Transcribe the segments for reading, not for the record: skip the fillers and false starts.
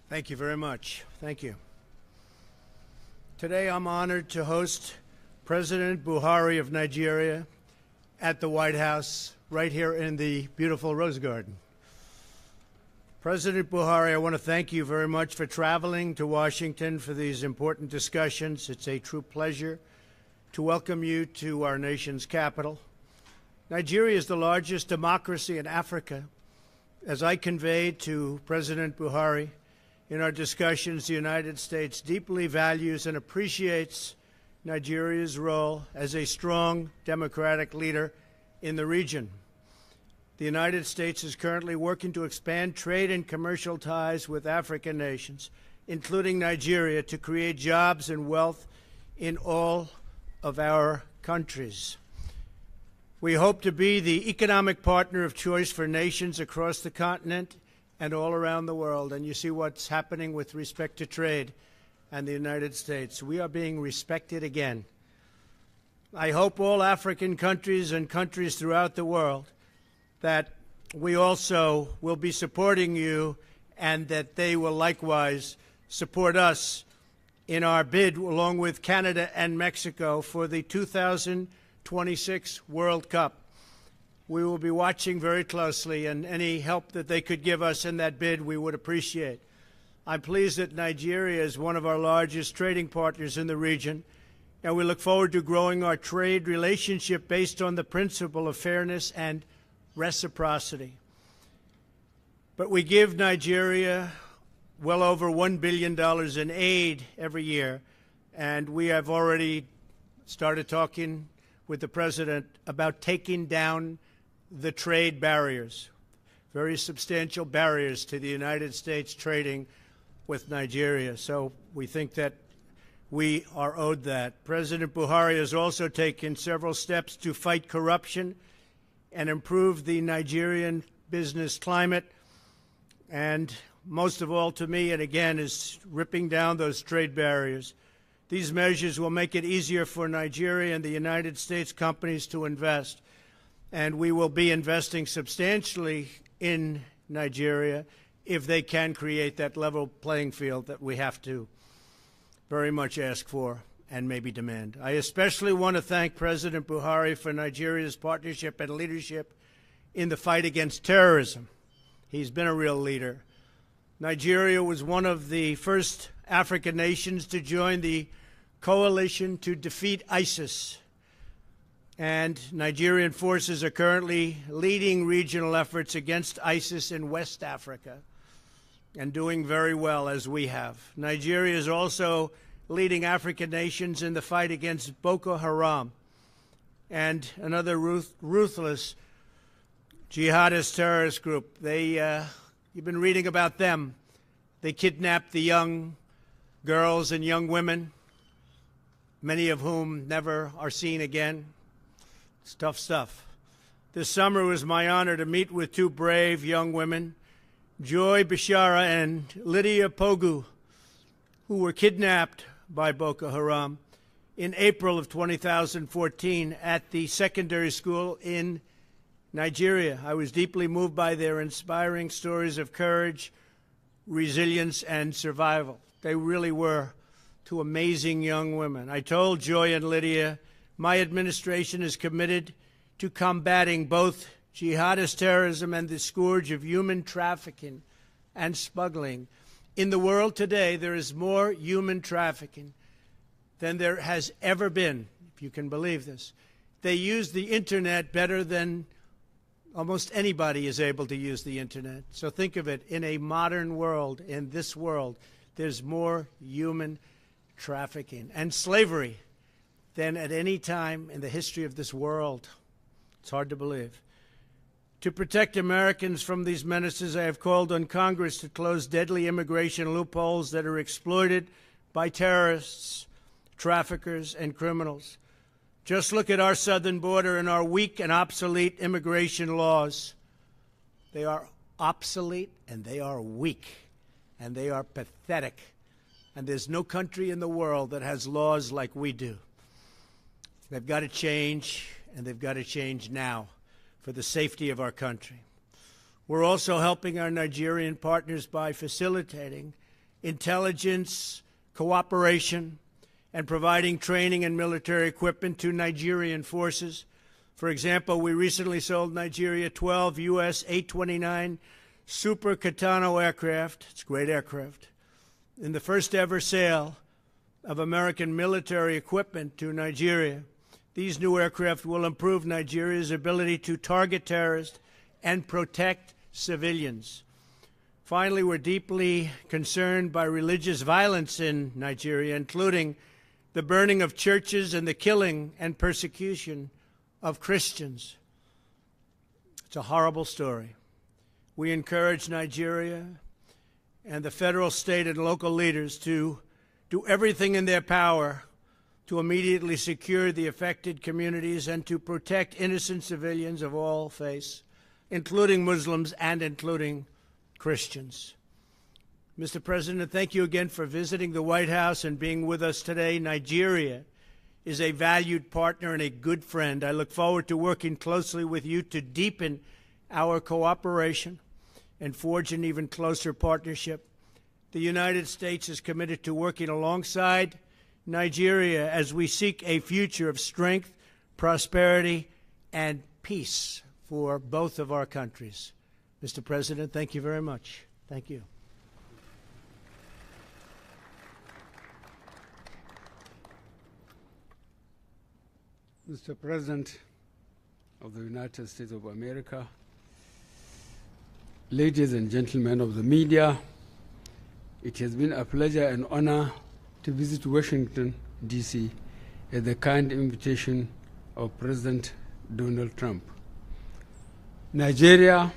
Thank you very much. Thank you. Today I'm honored to host President Buhari of Nigeria at the White House right here in the beautiful Rose Garden. President Buhari, I want to thank you very much for traveling to Washington for these important discussions. It's a true pleasure to welcome you to our nation's capital. Nigeria is the largest democracy in Africa. As I conveyed to President Buhari in our discussions, the United States deeply values and appreciates Nigeria's role as a strong democratic leader in the region. The United States is currently working to expand trade and commercial ties with African nations, including Nigeria, to create jobs and wealth in all of our countries. We hope to be the economic partner of choice for nations across the continent and all around the world. And you see what's happening with respect to trade and the United States. We are being respected again. I hope all African countries and countries throughout the world that we also will be supporting you and that they will likewise support us in our bid, along with Canada and Mexico, for the 2026 World Cup. We will be watching very closely, and any help that they could give us in that bid we would appreciate. I'm pleased that Nigeria is one of our largest trading partners in the region, and we look forward to growing our trade relationship based on the principle of fairness and reciprocity. But we give Nigeria well over $1 billion in aid every year, and we have already started talking with the President about taking down the trade barriers, very substantial barriers to the United States trading with Nigeria. So we think that we are owed that. President Buhari has also taken several steps to fight corruption and improve the Nigerian business climate, and most of all to me, and again, is ripping down those trade barriers. These measures will make it easier for Nigeria and the United States companies to invest, and we will be investing substantially in Nigeria if they can create that level playing field that we have to very much ask for and maybe demand. I especially want to thank President Buhari for Nigeria's partnership and leadership in the fight against terrorism. He's been a real leader. Nigeria was one of the first African nations to join the coalition to defeat ISIS. And Nigerian forces are currently leading regional efforts against ISIS in West Africa and doing very well, as we have. Nigeria is also leading African nations in the fight against Boko Haram and another ruthless jihadist terrorist group. You've been reading about them. They kidnap the young girls and young women, many of whom never are seen again. It's tough stuff. This summer it was my honor to meet with two brave young women, Joy Bishara and Lydia Pogu, who were kidnapped by Boko Haram in April of 2014 at the secondary school in Nigeria. I was deeply moved by their inspiring stories of courage, resilience, and survival. They really were two amazing young women. I told Joy and Lydia, my administration is committed to combating both jihadist terrorism and the scourge of human trafficking and smuggling. In the world today, there is more human trafficking than there has ever been, if you can believe this. They use the internet better than almost anybody is able to use the internet. So think of it, in a modern world, in this world, there's more human trafficking and slavery than at any time in the history of this world. It's hard to believe. To protect Americans from these menaces, I have called on Congress to close deadly immigration loopholes that are exploited by terrorists, traffickers, and criminals. Just look at our southern border and our weak and obsolete immigration laws. They are obsolete, and they are weak, and they are pathetic. And there's no country in the world that has laws like we do. They've got to change, and they've got to change now for the safety of our country. We're also helping our Nigerian partners by facilitating intelligence, cooperation, and providing training and military equipment to Nigerian forces. For example, we recently sold Nigeria 12 U.S. 829 Super Katano aircraft. It's a great aircraft. In the first ever sale of American military equipment to Nigeria. These new aircraft will improve Nigeria's ability to target terrorists and protect civilians. Finally, we're deeply concerned by religious violence in Nigeria, including the burning of churches and the killing and persecution of Christians. It's a horrible story. We encourage Nigeria and the federal, state, and local leaders to do everything in their power to immediately secure the affected communities and to protect innocent civilians of all faiths, including Muslims and including Christians. Mr. President, thank you again for visiting the White House and being with us today. Nigeria is a valued partner and a good friend. I look forward to working closely with you to deepen our cooperation and forge an even closer partnership. The United States is committed to working alongside Nigeria as we seek a future of strength, prosperity, and peace for both of our countries. Mr. President, thank you very much. Thank you. Mr. President of the United States of America, ladies and gentlemen of the media, it has been a pleasure and honor to visit Washington, D.C. at the kind invitation of President Donald Trump. Nigeria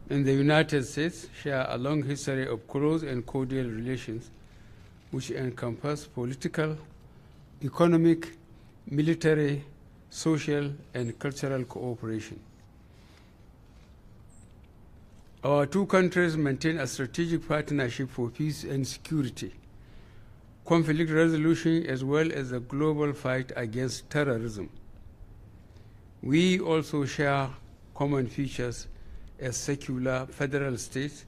and the United States share a long history of close and cordial relations which encompass political, economic, military, social, and cultural cooperation. Our two countries maintain a strategic partnership for peace and security, conflict resolution, as well as the global fight against terrorism. We also share common features as secular federal states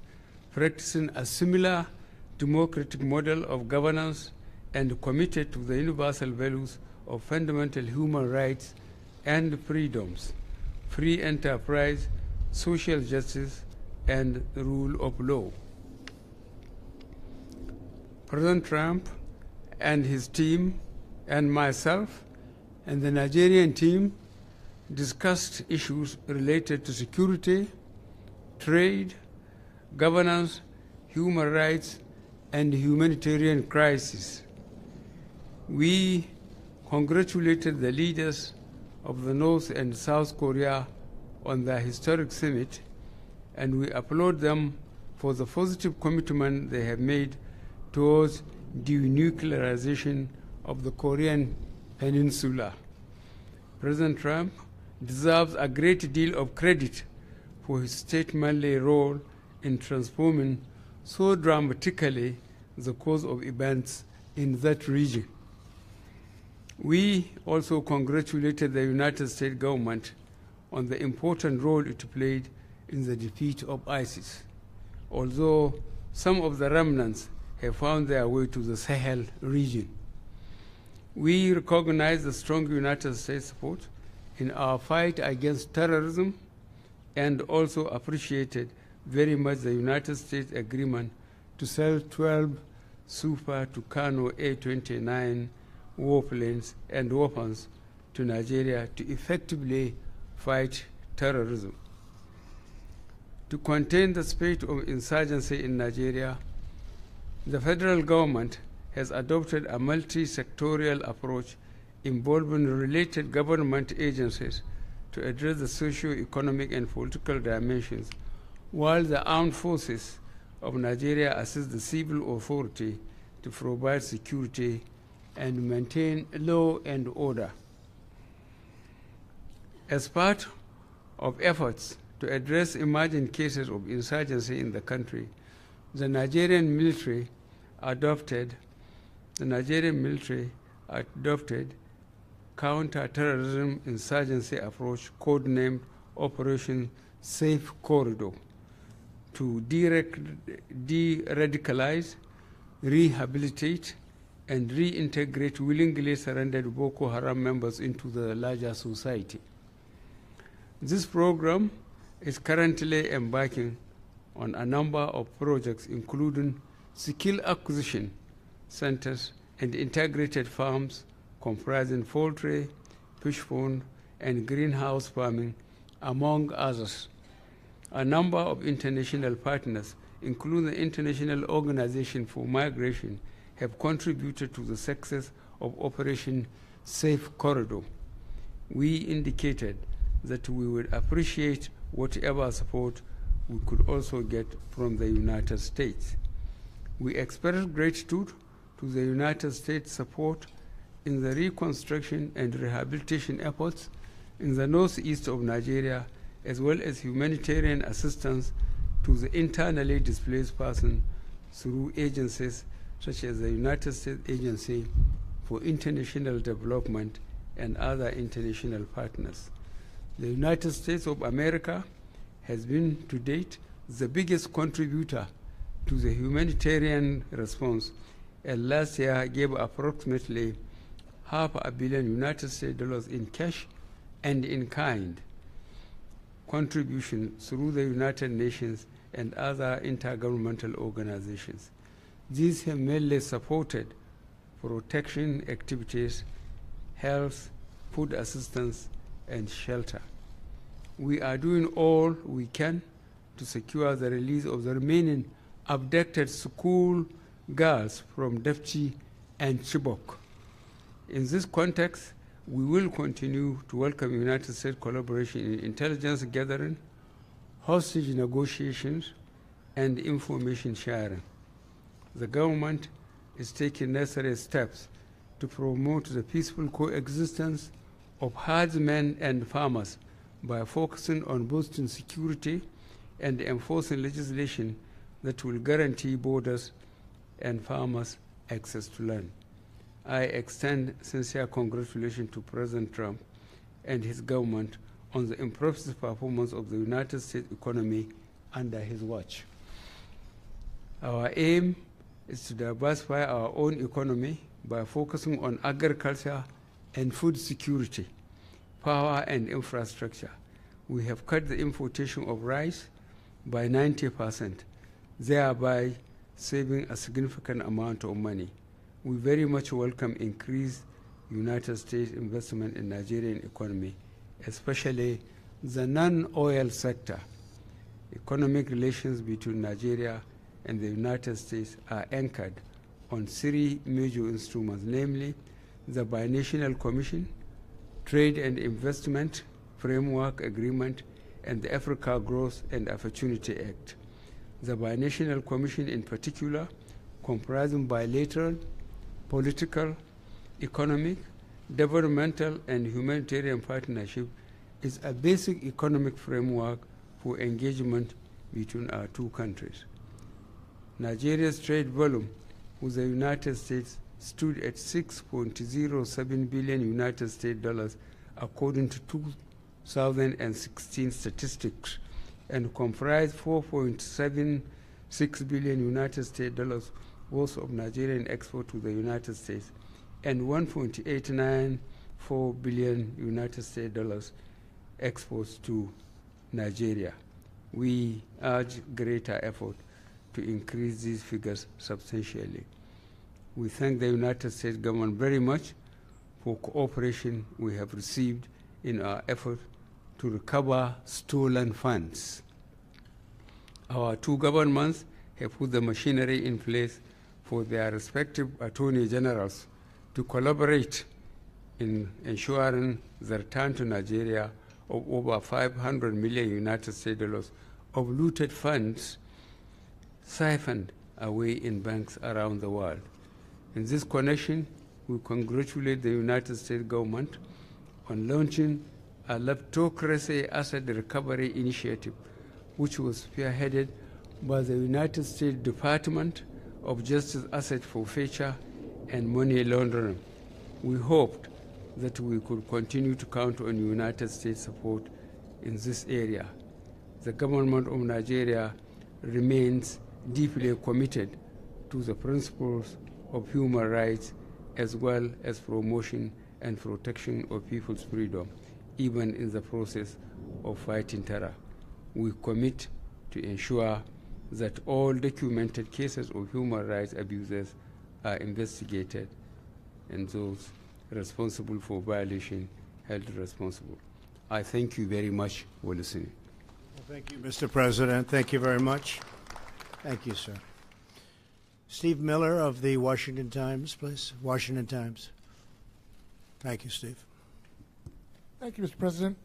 practicing a similar democratic model of governance and committed to the universal values of fundamental human rights and freedoms, free enterprise, social justice, and the rule of law. President Trump and his team and myself and the Nigerian team discussed issues related to security, trade, governance, human rights, and humanitarian crisis. We congratulated the leaders of the North and South Korea on their historic summit, and we applaud them for the positive commitment they have made towards denuclearization of the Korean Peninsula. President Trump deserves a great deal of credit for his statesmanly role in transforming so dramatically the course of events in that region. We also congratulated the United States government on the important role it played in the defeat of ISIS, although some of the remnants have found their way to the Sahel region. We recognize the strong United States support in our fight against terrorism and also appreciated very much the United States agreement to sell 12 Super Tucano A-29 warplanes and weapons to Nigeria to effectively fight terrorism. To contain the spirit of insurgency in Nigeria, the federal government has adopted a multi-sectorial approach involving related government agencies to address the socio-economic and political dimensions, while the armed forces of Nigeria assist the civil authority to provide security and maintain law and order. As part of efforts to address emerging cases of insurgency in the country, the Nigerian military adopted counter-terrorism insurgency approach codenamed Operation Safe Corridor to de-radicalize, rehabilitate, and reintegrate willingly surrendered Boko Haram members into the larger society. This program is currently embarking on a number of projects, including skill acquisition centers and integrated farms comprising poultry, fish pond, and greenhouse farming, among others. A number of international partners, including the International Organization for Migration, have contributed to the success of Operation Safe Corridor. We indicated that we would appreciate whatever support we could also get from the United States. We express gratitude to the United States support in the reconstruction and rehabilitation efforts in the northeast of Nigeria, as well as humanitarian assistance to the internally displaced persons through agencies such as the United States Agency for International Development and other international partners. The United States of America has been, to date, the biggest contributor to the humanitarian response, and last year gave approximately $500 million United States dollars in cash and in kind contribution through the United Nations and other intergovernmental organizations. These have mainly supported protection activities, health, food assistance, and shelter. We are doing all we can to secure the release of the remaining abducted school girls from Dafchi and Chibok. In this context, we will continue to welcome United States collaboration in intelligence gathering, hostage negotiations, and information sharing. The government is taking necessary steps to promote the peaceful coexistence of herdsmen and farmers by focusing on boosting security and enforcing legislation that will guarantee borders and farmers access to land. I extend sincere congratulations to President Trump and his government on the impressive performance of the United States economy under his watch. Our aim is to diversify our own economy by focusing on agriculture and food security, power and infrastructure. We have cut the importation of rice by 90%, thereby saving a significant amount of money. We very much welcome increased United States investment in Nigerian economy, especially the non-oil sector. Economic relations between Nigeria and the United States are anchored on 3 major instruments, namely the Binational Commission, Trade and Investment Framework Agreement, and the Africa Growth and Opportunity Act. The Binational Commission in particular, comprising bilateral, political, economic, developmental, and humanitarian partnership, is a basic economic framework for engagement between our two countries. Nigeria's trade volume with the United States stood at $6.07 billion United States dollars according to 2016 statistics, and comprised $4.76 billion United States dollars worth of Nigerian export to the United States and $1.894 billion United States dollars exports to Nigeria. We urge greater effort to increase these figures substantially. We thank the United States government very much for cooperation we have received in our effort to recover stolen funds. Our two governments have put the machinery in place for their respective attorney generals to collaborate in ensuring the return to Nigeria of over $500 million United States dollars of looted funds siphoned away in banks around the world. In this connection, we congratulate the United States government on launching a kleptocracy asset recovery initiative, which was spearheaded by the United States Department of Justice Asset Forfeiture and Money Laundering. We hoped that we could continue to count on United States support in this area. The government of Nigeria remains deeply committed to the principles of human rights as well as promotion and protection of people's freedom, even in the process of fighting terror. We commit to ensure that all documented cases of human rights abuses are investigated and those responsible for violation held responsible. I thank you very much for listening. Well, thank you, Mr. President. Thank you very much. Thank you, sir. Steve Miller of the Washington Times, please. Washington Times. Thank you, Steve. Thank you, Mr. President.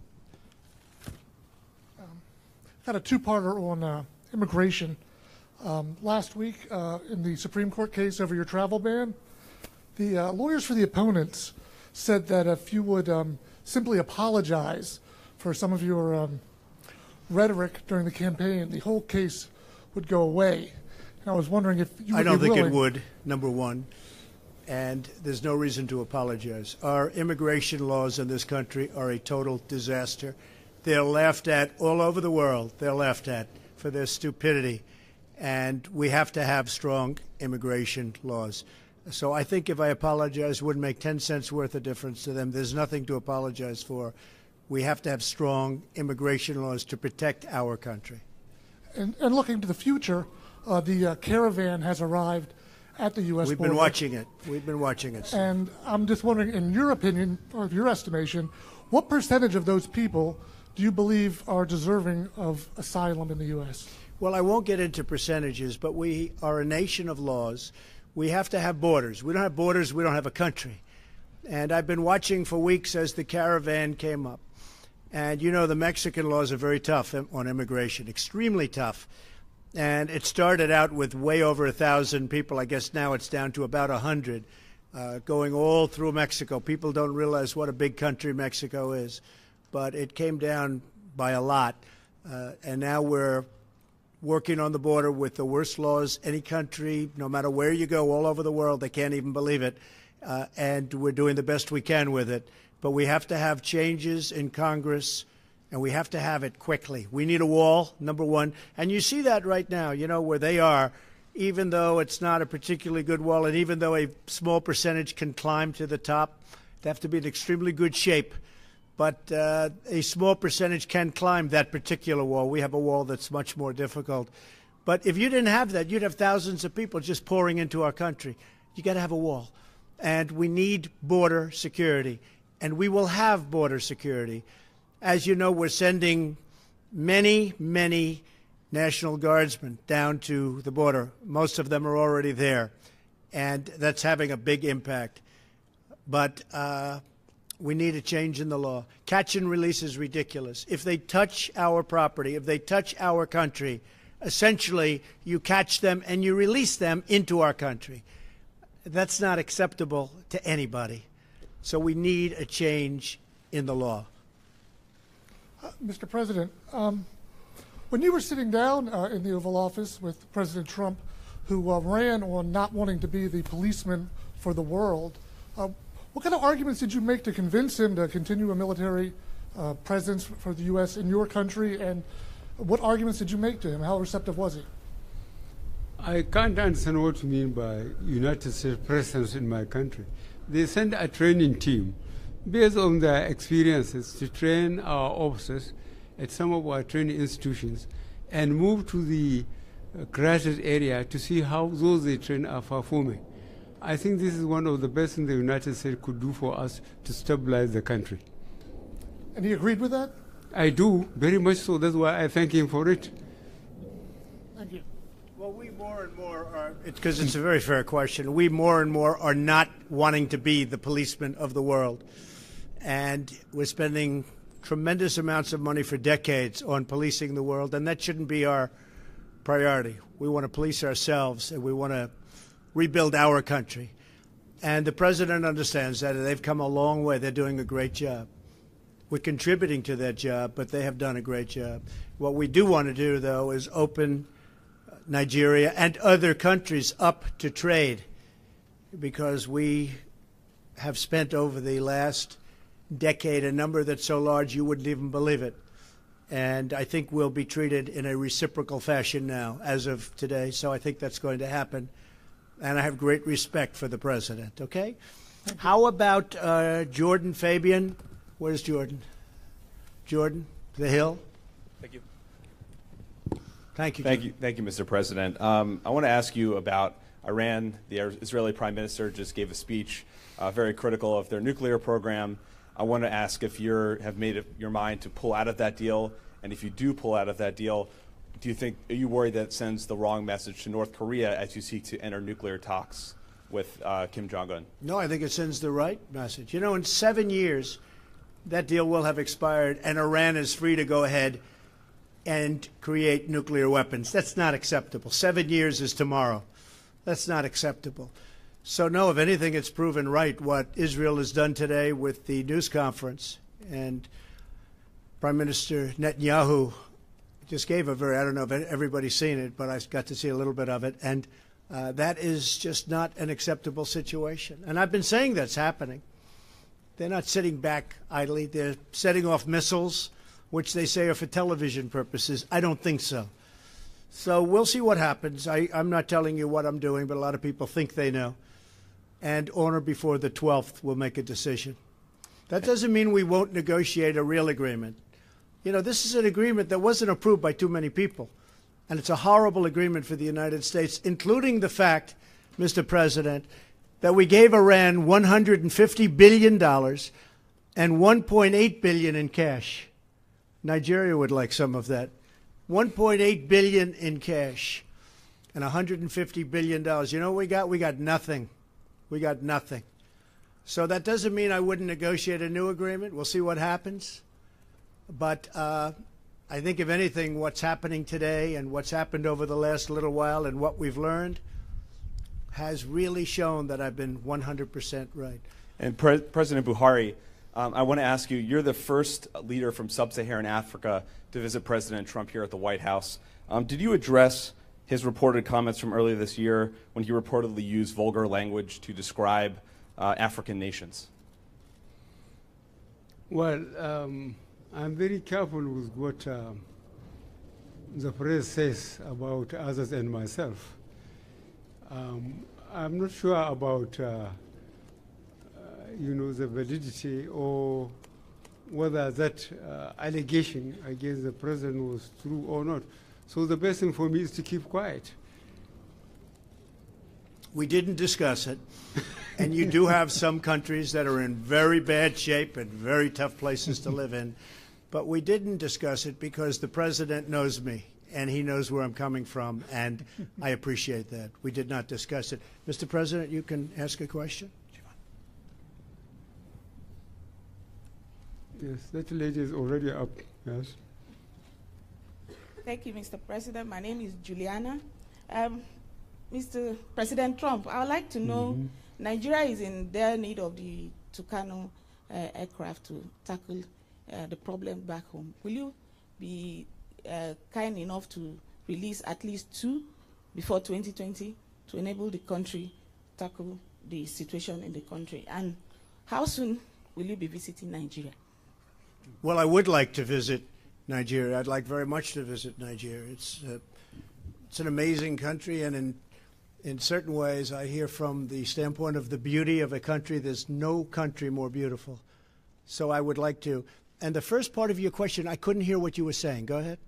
Got a two-parter on immigration. Last week, in the Supreme Court case over your travel ban, the lawyers for the opponents said that if you would simply apologize for some of your rhetoric during the campaign, the whole case would go away. And I was wondering if you would I don't be think willing. it would, number one. And there's no reason to apologize. Our immigration laws in this country are a total disaster. They're laughed at all over the world. They're laughed at for their stupidity. And we have to have strong immigration laws. So I think if I apologize, it wouldn't make 10 cents worth of difference to them. There's nothing to apologize for. We have to have strong immigration laws to protect our country. And looking to the future, the caravan has arrived at the U.S. We've border. been watching it. We've been watching it. And I'm just wondering, in your opinion, or your estimation, what percentage of those people do you believe are deserving of asylum in the U.S.? Well, I won't get into percentages, but we are a nation of laws. We have to have borders. We don't have borders, we don't have a country. And I've been watching for weeks as the caravan came up. And, you know, the Mexican laws are very tough on immigration, extremely tough. And it started out with way over 1,000 people. I guess now it's down to about 100 going all through Mexico. People don't realize what a big country Mexico is. But it came down by a lot. And now we're working on the border with the worst laws any country, no matter where you go, all over the world. They can't even believe it. And we're doing the best we can with it. But we have to have changes in Congress, and we have to have it quickly. We need a wall, number one. And you see that right now, you know, where they are, even though it's not a particularly good wall, and even though a small percentage can climb to the top, they have to be in extremely good shape. But a small percentage can climb that particular wall. We have a wall that's much more difficult. But if you didn't have that, you'd have thousands of people just pouring into our country. You got to have a wall. And we need border security. And we will have border security. As you know, we're sending many, many National Guardsmen down to the border. Most of them are already there. And that's having a big impact. But we need a change in the law. Catch and release is ridiculous. If they touch our property, if they touch our country, essentially you catch them and you release them into our country. That's not acceptable to anybody. So we need a change in the law. Mr. President, when you were sitting down in the Oval Office with President Trump, who ran on not wanting to be the policeman for the world, what kind of arguments did you make to convince him to continue a military presence for the U.S. in your country, and what arguments did you make to him? How receptive was he? I can't understand what you mean by United States presence in my country. They send a training team based on their experiences to train our officers at some of our training institutions and move to the crisis area to see how those they train are performing. I think this is one of the best things the United States could do for us to stabilize the country. And he agreed with that? I do, very much so. That's why I thank him for it. Thank you. Well, we more and more are, because it's a very fair question, we more and more are not wanting to be the policemen of the world. And we're spending tremendous amounts of money for decades on policing the world, and that shouldn't be our priority. We want to police ourselves, and we want to rebuild our country. And the president understands that, and they've come a long way. They're doing a great job. We're contributing to that job, but they have done a great job. What we do want to do, though, is open Nigeria and other countries up to trade, because we have spent over the last decade a number that's so large you wouldn't even believe it. And I think we'll be treated in a reciprocal fashion now, as of today. So I think that's going to happen. and I have great respect for the president, okay? How about Jordan Fabian? Where's Jordan? Jordan, the Hill. Thank you. Thank you. Thank you, Mr. President. I want to ask you about Iran. The Israeli Prime Minister just gave a speech very critical of their nuclear program. I want to ask if you have made up your mind to pull out of that deal, and if you do pull out of that deal, are you worried that it sends the wrong message to North Korea as you seek to enter nuclear talks with Kim Jong-un? No, I think it sends the right message. You know, in 7 years, that deal will have expired, and Iran is free to go ahead and create nuclear weapons. That's not acceptable. 7 years is tomorrow. That's not acceptable. So, no, if anything, it's proven right what Israel has done today with the news conference. And Prime Minister Netanyahu just gave a I don't know if everybody's seen it, but I got to see a little bit of it. And that is just not an acceptable situation. And I've been saying that's happening. They're not sitting back idly. They're setting off missiles, which they say are for television purposes. I don't think so. So we'll see what happens. I'm not telling you what I'm doing, but a lot of people think they know. And on or before the 12th, we'll make a decision. That doesn't mean we won't negotiate a real agreement. You know, this is an agreement that wasn't approved by too many people. And it's a horrible agreement for the United States, including the fact, Mr. President, that we gave Iran $150 billion and $1.8 billion in cash. Nigeria would like some of that. $1.8 billion in cash and $150 billion. You know what we got? We got nothing. We got nothing. So that doesn't mean I wouldn't negotiate a new agreement. We'll see what happens. But I think, if anything, what's happening today and what's happened over the last little while and what we've learned has really shown that I've been 100% right. And President Buhari, I want to ask you, you're the first leader from sub-Saharan Africa to visit President Trump here at the White House. Did you address his reported comments from earlier this year when he reportedly used vulgar language to describe African nations? Well, I'm very careful with what the press says about others and myself. I'm not sure about the validity or whether that allegation against the president was true or not. So the best thing for me is to keep quiet. We didn't discuss it. And you do have some countries that are in very bad shape and very tough places to live in. But we didn't discuss it because the president knows me, and he knows where I'm coming from, and I appreciate that. We did not discuss it. Mr. President, you can ask a question. Yes, that lady is already up. Yes. Thank you, Mr. President. My name is Juliana. Mr. President Trump, I would like to know, Nigeria is in dire need of the Tucano aircraft to tackle the problem back home. Will you be kind enough to release at least 2 before 2020 to enable the country to tackle the situation in the country? And how soon will you be visiting Nigeria? Well, I would like to visit Nigeria. I'd like very much to visit Nigeria. It's an amazing country, and in certain ways, I hear from the standpoint of the beauty of a country, there's no country more beautiful. So I would like to. And the first part of your question, I couldn't hear what you were saying. Go ahead.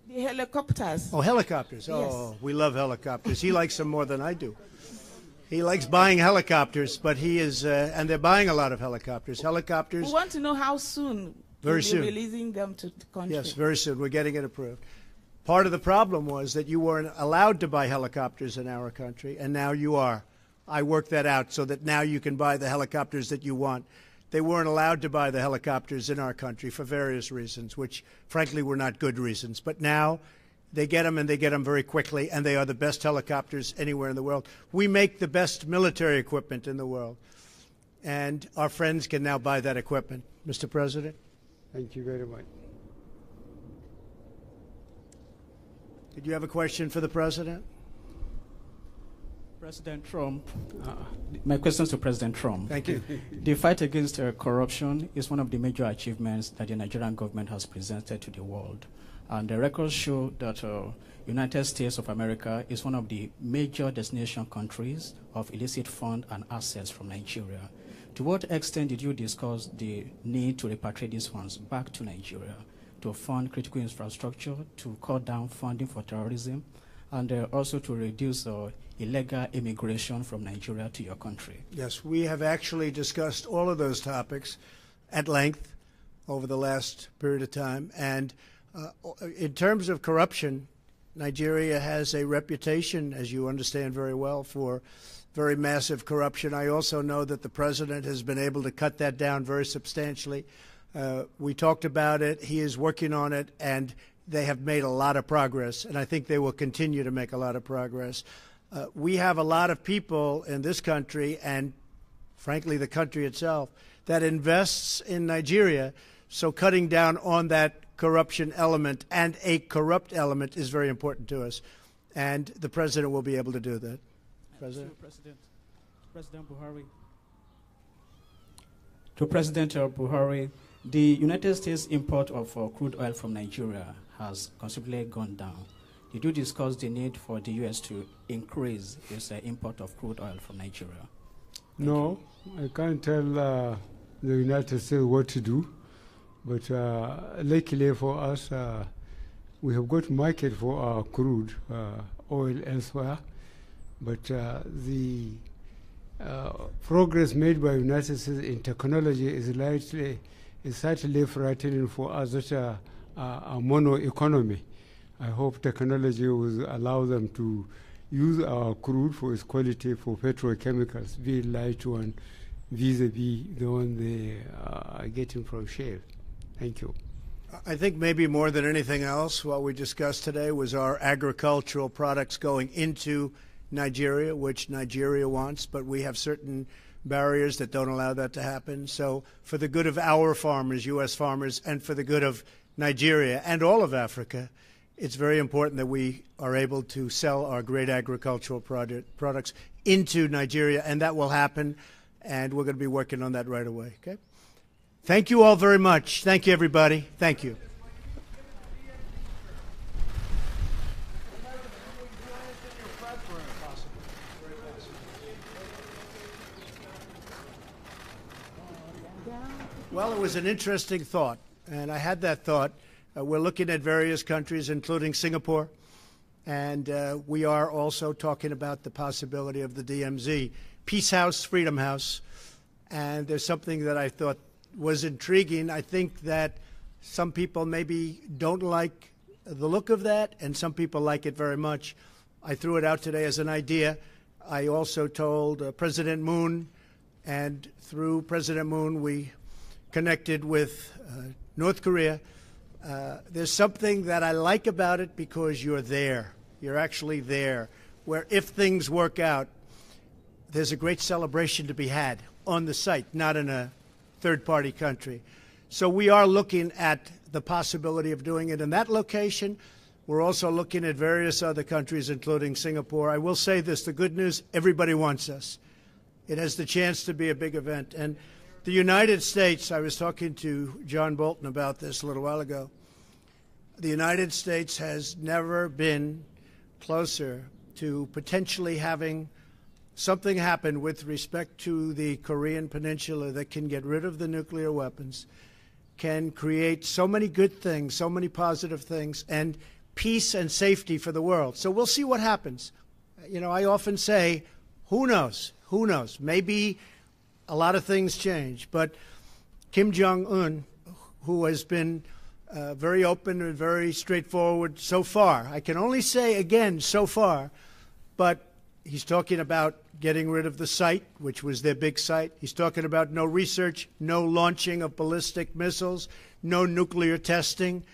The helicopters. Oh, helicopters. Yes. Oh, we love helicopters. He likes them more than I do. He likes buying helicopters, but he is, and they're buying a lot of helicopters. Helicopters. We want to know how soon Very you'll soon. be releasing them to the country. Yes, very soon. We're getting it approved. Part of the problem was that you weren't allowed to buy helicopters in our country, and now you are. I worked that out so that now you can buy the helicopters that you want. They weren't allowed to buy the helicopters in our country for various reasons, which, frankly, were not good reasons. But now they get them, and they get them very quickly, and they are the best helicopters anywhere in the world. We make the best military equipment in the world, and our friends can now buy that equipment. Mr. President? Thank you very much. Did you have a question for the President? President Trump, my questions to President Trump. Thank you. The fight against corruption is one of the major achievements that the Nigerian government has presented to the world. And the records show that United States of America is one of the major destination countries of illicit funds and assets from Nigeria. To what extent did you discuss the need to repatriate these funds back to Nigeria to fund critical infrastructure, to cut down funding for terrorism, and also to reduce illegal immigration from Nigeria to your country? Yes, we have actually discussed all of those topics at length over the last period of time. And in terms of corruption, Nigeria has a reputation, as you understand very well, for very massive corruption. I also know that the president has been able to cut that down very substantially. We talked about it. He is working on it, and they have made a lot of progress, and I think they will continue to make a lot of progress. We have a lot of people in this country, and frankly the country itself, that invests in Nigeria, so cutting down on that corruption element and a corrupt element is very important to us, and the president will be able to do that. President Buhari. To President Buhari, the United States import of crude oil from Nigeria has considerably gone down. Did you discuss the need for the U.S. to increase its import of crude oil from Nigeria? No, I can't tell the United States what to do, but luckily for us, we have got market for our crude oil elsewhere, but the progress made by the United States in technology is certainly frightening for us that are mono economy. I hope technology will allow them to use our crude for its quality for petrochemicals, be it light one vis-a-vis the one they are getting from shale. Thank you. I think maybe more than anything else, what we discussed today was our agricultural products going into Nigeria, which Nigeria wants, but we have certain barriers that don't allow that to happen. So for the good of our farmers, U.S. farmers, and for the good of Nigeria and all of Africa, it's very important that we are able to sell our great agricultural products into Nigeria, and that will happen, and we're going to be working on that right away. Okay? Thank you all very much. Thank you, everybody. Thank you. Well, it was an interesting thought, and I had that thought. We're looking at various countries, including Singapore, and we are also talking about the possibility of the DMZ, Peace House, Freedom House, and there's something that I thought was intriguing. I think that some people maybe don't like the look of that, and some people like it very much. I threw it out today as an idea. I also told President Moon, and through President Moon, we connected with North Korea. There's something that I like about it because you're there. You're actually there, where if things work out, there's a great celebration to be had on the site, not in a third-party country. So we are looking at the possibility of doing it in that location. We're also looking at various other countries, including Singapore. I will say this, the good news, everybody wants us. It has the chance to be a big event. And the United States, I was talking to John Bolton about this a little while ago. The United States has never been closer to potentially having something happen with respect to the Korean Peninsula that can get rid of the nuclear weapons, can create so many good things, so many positive things, and peace and safety for the world. So we'll see what happens. You know, I often say, who knows? Who knows? Maybe a lot of things change, but Kim Jong-un, who has been very open and very straightforward so far, I can only say again so far, but he's talking about getting rid of the site, which was their big site. He's talking about no research, no launching of ballistic missiles, no nuclear testing,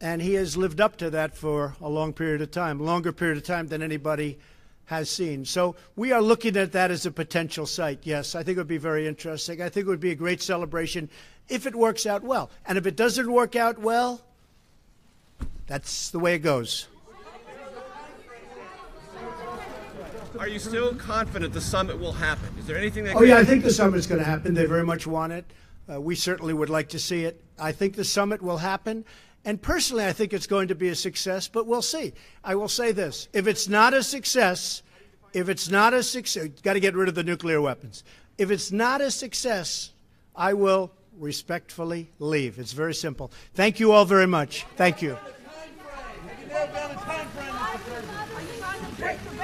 and he has lived up to that for a long period of time, longer period of time than anybody has seen. So we are looking at that as a potential site. Yes, I think it would be very interesting. I think it would be a great celebration if it works out well. And if it doesn't work out well, that's the way it goes. Are you still confident the summit will happen? Is there anything that? Oh yeah, I think the summit's going to happen. They very much want it. We certainly would like to see it. I think the summit will happen. And personally, I think it's going to be a success, but we'll see. I will say this. If it's not a success, got to get rid of the nuclear weapons. If it's not a success, I will respectfully leave. It's very simple. Thank you all very much. Thank you. Have you nailed down a time frame, Mr. President?